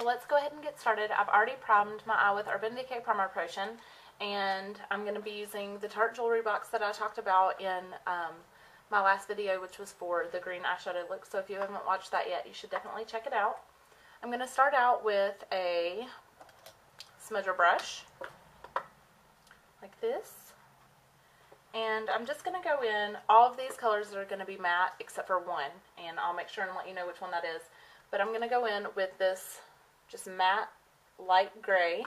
so let's go ahead and get started. I've already primed my eye with Urban Decay Primer Potion, and I'm going to be using the Tarte jewelry box that I talked about in my last video, which was for the green eyeshadow look. So if you haven't watched that yet, you should definitely check it out. I'm going to start out with a smudger brush, like this. And I'm just going to go in, all of these colors are going to be matte except for one, and I'll make sure and let you know which one that is. But I'm going to go in with this just matte light gray.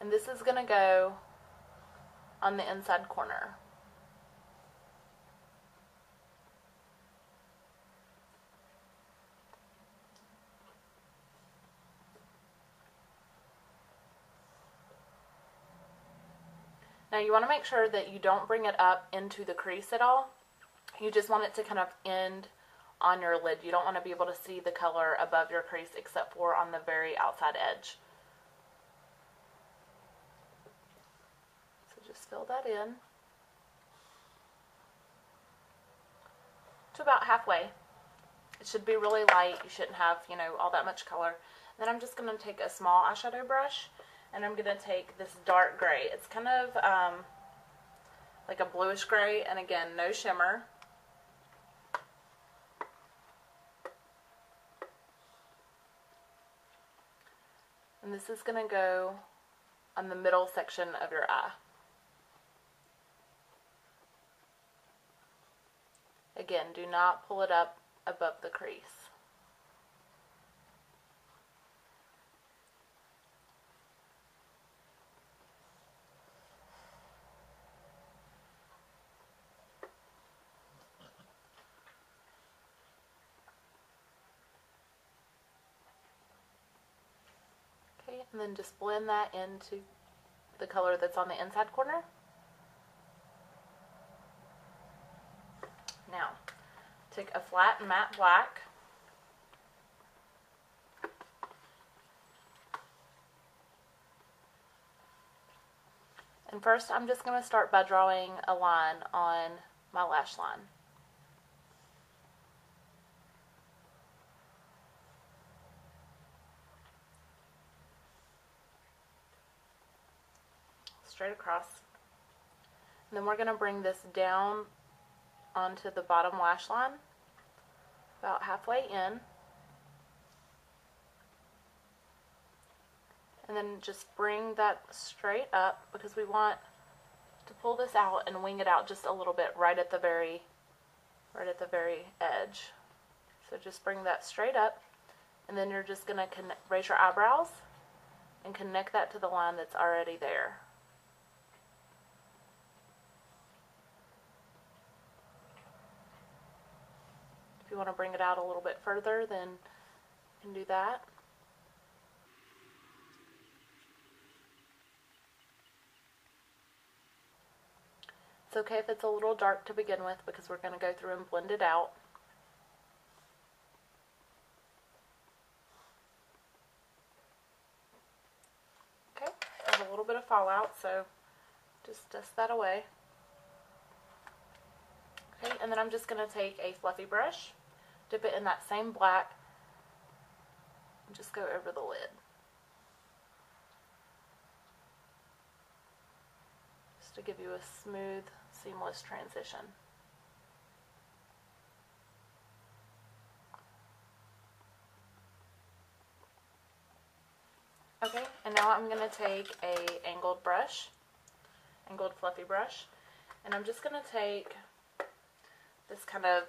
And this is going to go on the inside corner. Now you want to make sure that you don't bring it up into the crease at all. You just want it to kind of end on your lid. You don't want to be able to see the color above your crease except for on the very outside edge. So just fill that in to about halfway. It should be really light. You shouldn't have, all that much color. Then I'm just going to take a small eyeshadow brush, and I'm going to take this dark gray. It's kind of like a bluish gray, and again, no shimmer. And this is going to go on the middle section of your eye. Again, do not pull it up above the crease. Okay, and then just blend that into the color that's on the inside corner. Now, take a flat matte black, and first I'm just going to start by drawing a line on my lash line. Straight across. And then we're going to bring this down onto the bottom lash line, about halfway in. And then just bring that straight up, because we want to pull this out and wing it out just a little bit right at the very edge. So just bring that straight up, and then you're just going to raise your eyebrows and connect that to the line that's already there. If you want to bring it out a little bit further, then you can do that. It's okay if it's a little dark to begin with, because we're going to go through and blend it out. Okay, there's a little bit of fallout, so just dust that away. Okay, and then I'm just going to take a fluffy brush, dip it in that same black, and just go over the lid. Just to give you a smooth, seamless transition. Okay, and now I'm going to take a angled fluffy brush, and I'm just going to take this kind of,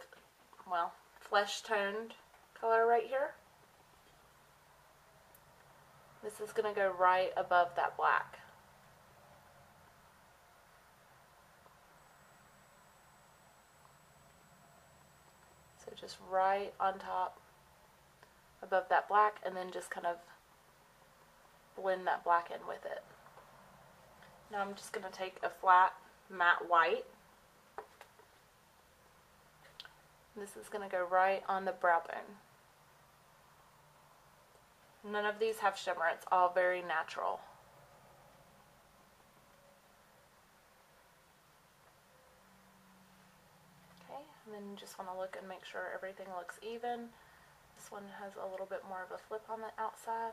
flesh toned color right here. This is going to go right above that black. So just right on top above that black, and then just kind of blend that black in with it. Now I'm just going to take a flat matte white. This is going to go right on the brow bone. None of these have shimmer. It's all very natural. Okay, And then you just want to look and make sure everything looks even. This one has a little bit more of a flip on the outside.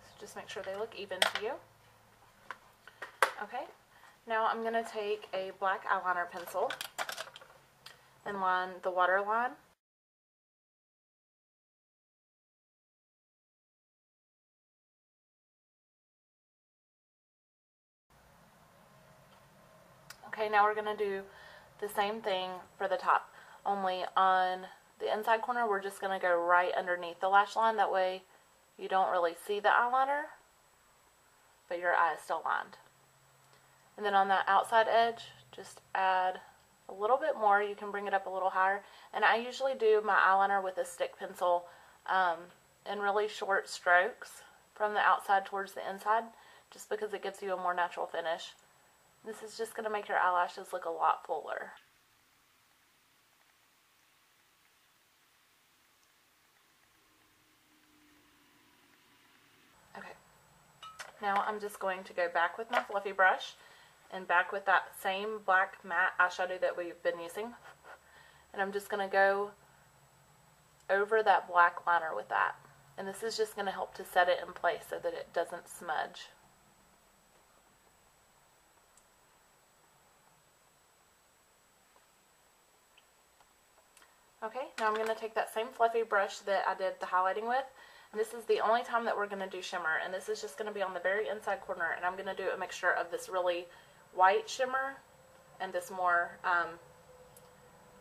So just make sure they look even to you. Okay, now I'm going to take a black eyeliner pencil and line the waterline. Okay, now we're going to do the same thing for the top, only on the inside corner we're just going to go right underneath the lash line. That way you don't really see the eyeliner, but your eye is still lined. And then on that outside edge, just add a little bit more. You can bring it up a little higher. And I usually do my eyeliner with a stick pencil in really short strokes from the outside towards the inside, just because it gives you a more natural finish. This is just going to make your eyelashes look a lot fuller. Okay, now I'm just going to go back with my fluffy brush and back with that same black matte eyeshadow that we've been using. And I'm just going to go over that black liner with that. And this is just going to help to set it in place so that it doesn't smudge. Okay, now I'm going to take that same fluffy brush that I did the highlighting with, and this is the only time that we're going to do shimmer, and this is just going to be on the very inside corner, and I'm going to do a mixture of this really white shimmer and this more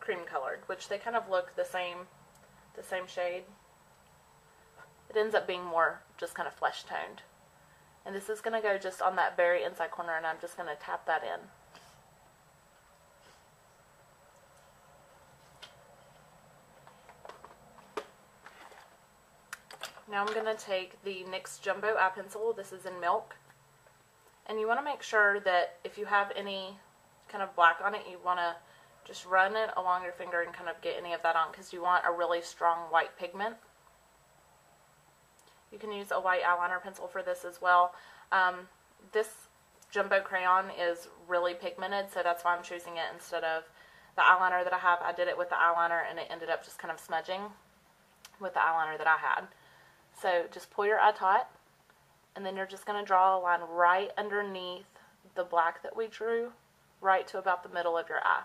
cream colored, which they kind of look the same shade. It ends up being more just kind of flesh toned. And this is going to go just on that very inside corner, and I'm just going to tap that in. Now I'm going to take the NYX Jumbo Eye Pencil. This is in Milk. And you want to make sure that if you have any kind of black on it, you want to just run it along your finger and kind of get any of that on, because you want a really strong white pigment. You can use a white eyeliner pencil for this as well. This Jumbo crayon is really pigmented, so that's why I'm choosing it instead of the eyeliner that I have. I did it with the eyeliner and it ended up just kind of smudging with the eyeliner that I had. So just pull your eye taut, and then you're just going to draw a line right underneath the black that we drew, right to about the middle of your eye.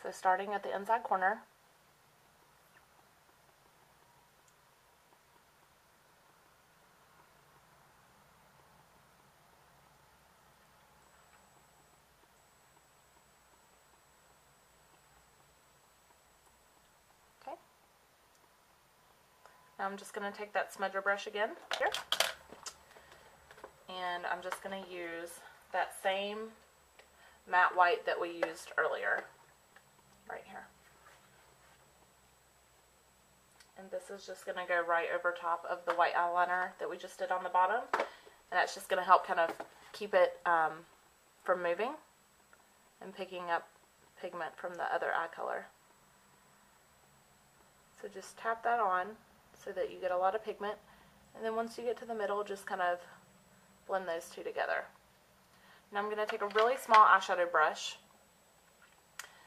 So starting at the inside corner, now I'm just going to take that smudger brush again here, and I'm just going to use that same matte white that we used earlier, right here. And this is just going to go right over top of the white eyeliner that we just did on the bottom, and that's just going to help kind of keep it from moving and picking up pigment from the other eye color. So just tap that on so that you get a lot of pigment, and then once you get to the middle, just kind of blend those two together. Now I'm going to take a really small eyeshadow brush,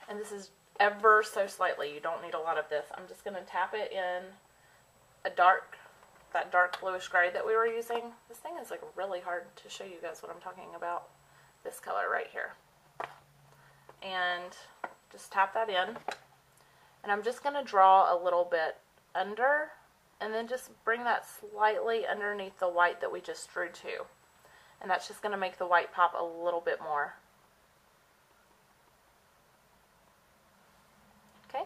and this is ever so slightly, you don't need a lot of this. I'm just going to tap it in that dark bluish gray that we were using. This thing is like really hard to show you guys what I'm talking about. This color right here. And just tap that in, and I'm just going to draw a little bit under, and then just bring that slightly underneath the white that we just drew too. And that's just going to make the white pop a little bit more. Okay.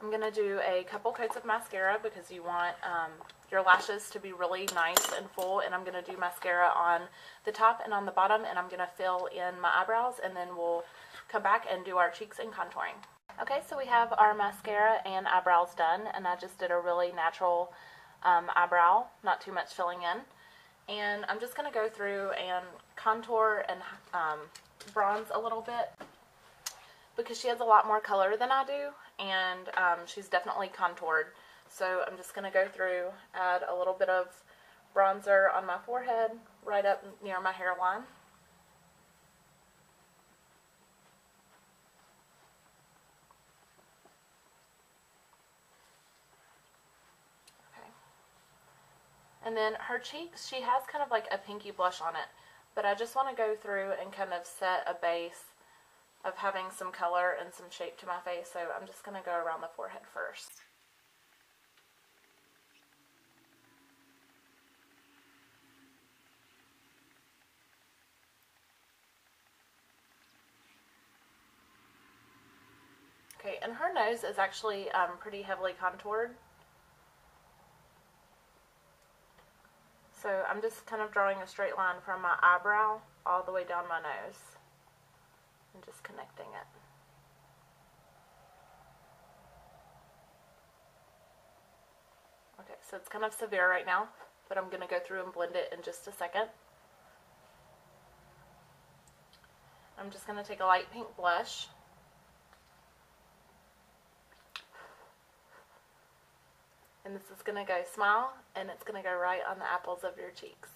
I'm going to do a couple coats of mascara because you want your lashes to be really nice and full, and I'm going to do mascara on the top and on the bottom, and I'm going to fill in my eyebrows, and then we'll come back and do our cheeks and contouring. Okay, so we have our mascara and eyebrows done, and I just did a really natural eyebrow, not too much filling in. And I'm just going to go through and contour and bronze a little bit, because she has a lot more color than I do, and she's definitely contoured. So I'm just going to go through, add a little bit of bronzer on my forehead, right up near my hairline. Okay. And then her cheeks, she has kind of like a pinky blush on it, but I just want to go through and kind of set a base of having some color and some shape to my face, so I'm just going to go around the forehead first. Okay, and her nose is actually pretty heavily contoured. So I'm just kind of drawing a straight line from my eyebrow all the way down my nose and just connecting it. Okay, so it's kind of severe right now, but I'm going to go through and blend it in just a second. I'm just going to take a light pink blush. And this is going to go smile, and it's going to go right on the apples of your cheeks.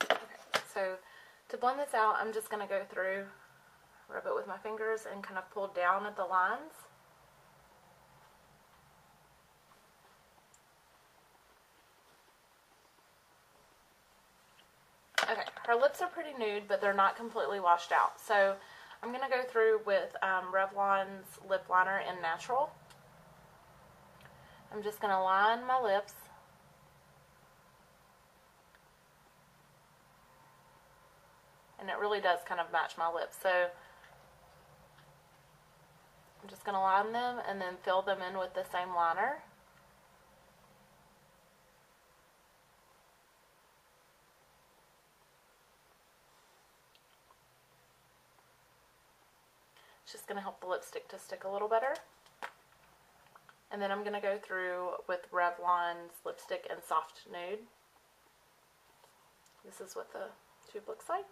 Okay, so to blend this out, I'm just going to go through, rub it with my fingers, and kind of pull down at the lines. Okay, her lips are pretty nude, but they're not completely washed out. So I'm going to go through with Revlon's lip liner in Natural. I'm just going to line my lips. And it really does kind of match my lips. So I'm just going to line them and then fill them in with the same liner. It's just going to help the lipstick to stick a little better. And then I'm going to go through with Revlon's lipstick in Soft Nude. This is what the tube looks like.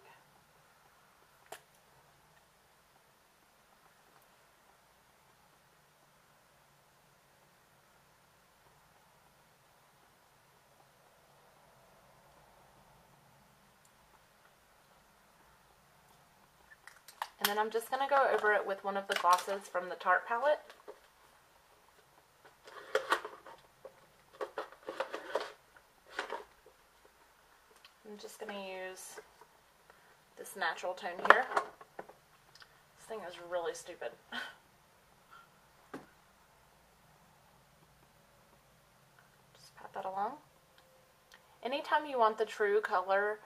And then I'm just going to go over it with one of the glosses from the Tarte palette. I'm just going to use this natural tone here. This thing is really stupid. Just pat that along. Anytime you want the true color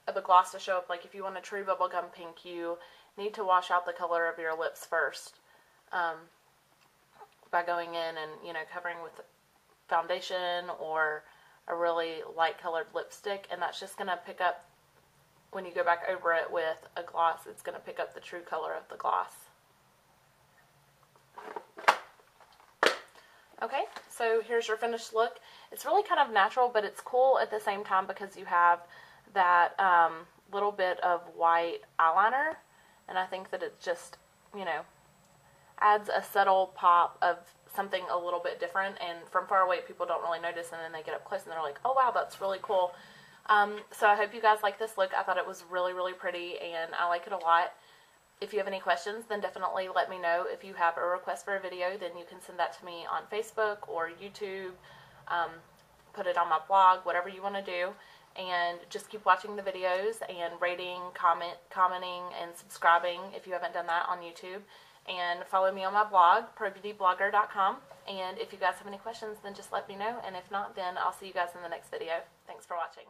of a gloss to show up, like if you want a true bubblegum pink, you need to wash out the color of your lips first by going in and, you know, covering with foundation or a really light colored lipstick, and that's just going to pick up, when you go back over it with a gloss, it's going to pick up the true color of the gloss. Okay, so here's your finished look. It's really kind of natural, but it's cool at the same time because you have that little bit of white eyeliner, and I think that it just, you know, adds a subtle pop of something a little bit different, and from far away people don't really notice, and then they get up close and they're like, oh wow, that's really cool. So I hope you guys like this look. I thought it was really, really pretty, and I like it a lot. If you have any questions, then definitely let me know. If you have a request for a video, then you can send that to me on Facebook or YouTube, put it on my blog, whatever you want to do. And just keep watching the videos and rating, commenting, and subscribing if you haven't done that on YouTube. And follow me on my blog, probeautyblogger.com. And if you guys have any questions, then just let me know. And if not, then I'll see you guys in the next video. Thanks for watching.